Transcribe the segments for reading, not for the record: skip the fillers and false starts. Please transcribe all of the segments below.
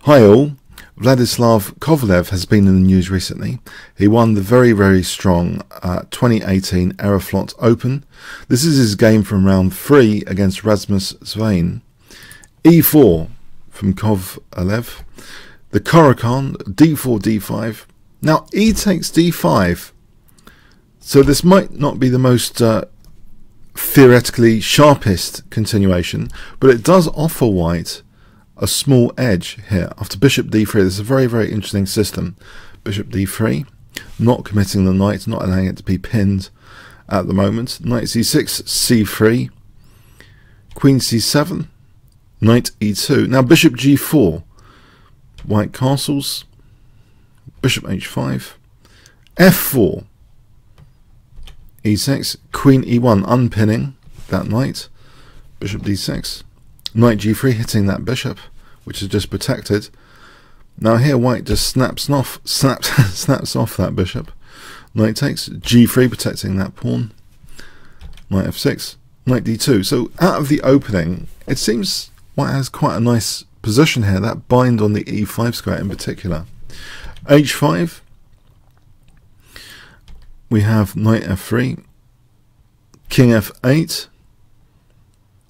Hi all, Vladislav Kovalev has been in the news recently. He won the very strong 2018 Aeroflot Open. This is his game from round 3 against Rasmus Svane. E4 from Kovalev. The Caro-Kann, D4, D5. Now E takes D5. So this might not be the most theoretically sharpest continuation, but it does offer white a small edge here. After bishop d3, this is a very interesting system. Bishop d3, not committing the knight, not allowing it to be pinned at the moment. Knight c6, c3, queen c7, knight e2. Now bishop g4, white castles, bishop h5, f4, e6, queen e1, unpinning that knight, bishop d6, knight g3, hitting that bishop, which is just protected. Now here white just snaps off that bishop. Knight takes, g3, protecting that pawn. Knight f6, knight d2. So out of the opening, it seems white has quite a nice position here, that bind on the e5 square in particular. h5, we have knight f3, king f8.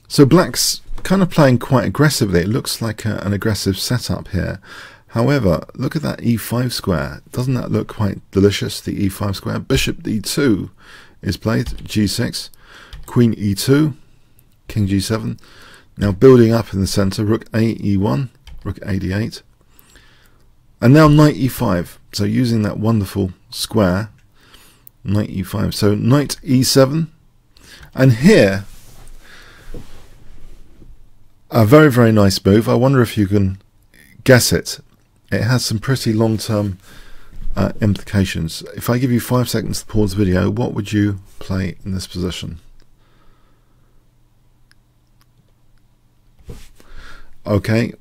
So black's kind of playing quite aggressively. It looks like an aggressive setup here. However, look at that e5 square. Doesn't that look quite delicious, the e5 square? Bishop d2 is played, g6, queen e2, king g7. Now building up in the center, rook a e1, rook a d8. And now knight e5. So using that wonderful square, knight e5. So knight e7. And here, a very nice move. I wonder if you can guess it. It has some pretty long-term implications. If I give you 5 seconds to pause the video, what would you play in this position? Okay,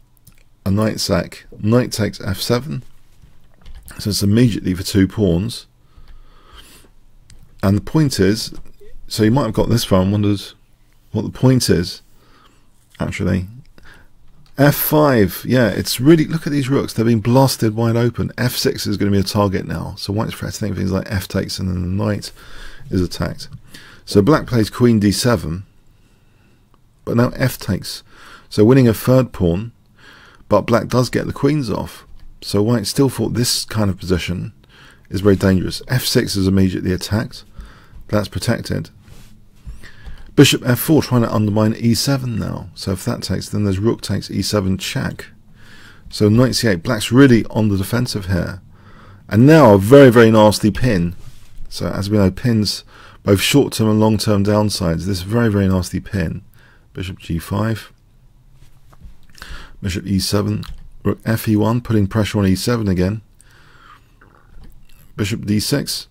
a knight sack. Knight takes f7. So it's immediately for 2 pawns. And the point is, so you might have got this far and wondered what the point is. Actually, f5, yeah, it's really, look at these rooks, they're being blasted wide open. f6 is going to be a target now, so white's threatening things like f takes and then the knight is attacked. So black plays queen d7, but now f takes, so winning a 3rd pawn, but black does get the queens off. So white still thought this kind of position is very dangerous. f6 is immediately attacked, that's protected. Bishop f4 trying to undermine e7 now. So if that takes, then there's rook takes e7 check. So knight c8, black's really on the defensive here. And now a very nasty pin. So as we know, pins, both short-term and long-term downsides. This very nasty pin. Bishop g5. Bishop e7. Rook fe1, putting pressure on e7 again. Bishop d6.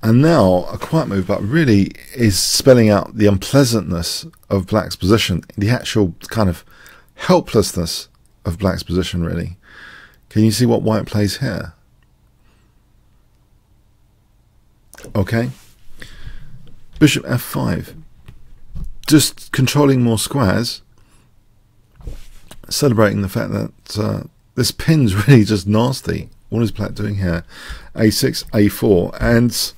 And now a quiet move, but really is spelling out the unpleasantness of black's position, the actual kind of helplessness of black's position, really. Can you see what white plays here? Okay. Bishop f5. Just controlling more squares, celebrating the fact that this pin's really just nasty. What is black doing here? a6, a4, and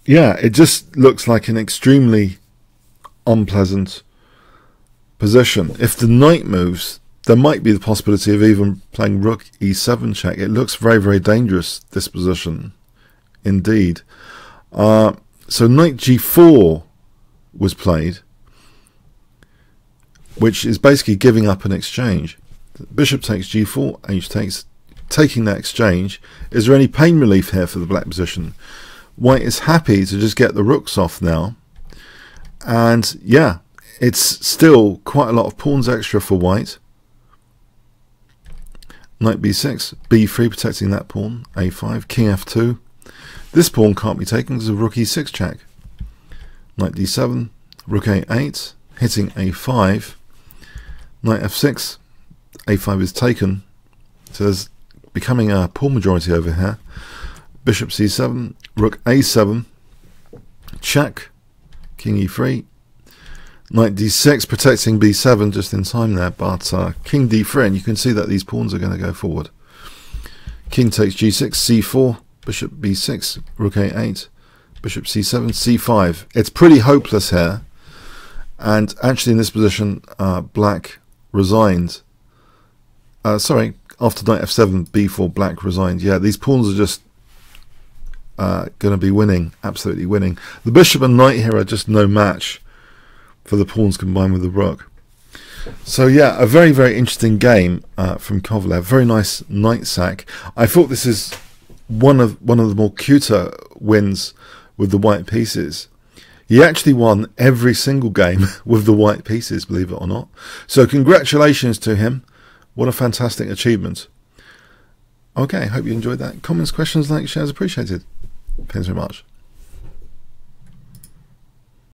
yeah, it just looks like an extremely unpleasant position. If the knight moves, there might be the possibility of even playing rook e7 check. It looks very dangerous, this position, indeed. So knight g4 was played, which is basically giving up an exchange. Bishop takes g4, h takes, taking that exchange. Is there any pain relief here for the black position? White is happy to just get the rooks off now, and yeah, it's still quite a lot of pawns extra for white. Knight b6, b3 protecting that pawn, a5, king f2. This pawn can't be taken because of rook e6 check. Knight d7, rook a8, hitting a5, knight f6, a5 is taken, so there's becoming a pawn majority over here. Bishop c7, rook a7, check, king e3, Knight d6 protecting b7 just in time there, but king d3, and you can see that these pawns are going to go forward. King takes g6, c4, bishop b6, rook a8, bishop c7, c5. It's pretty hopeless here, and actually in this position black resigned. Sorry, after knight f7, b4, black resigned. Yeah, these pawns are just going to be winning, absolutely winning. The bishop and knight here are just no match for the pawns combined with the rook. So yeah, a very, very interesting game from Kovalev. Very nice knight sack. I thought this is one of the more cuter wins with the white pieces. He actually won every single game with the white pieces, believe it or not. So congratulations to him. What a fantastic achievement. Okay, hope you enjoyed that. Comments, questions, likes, shares appreciated. Thanks very much.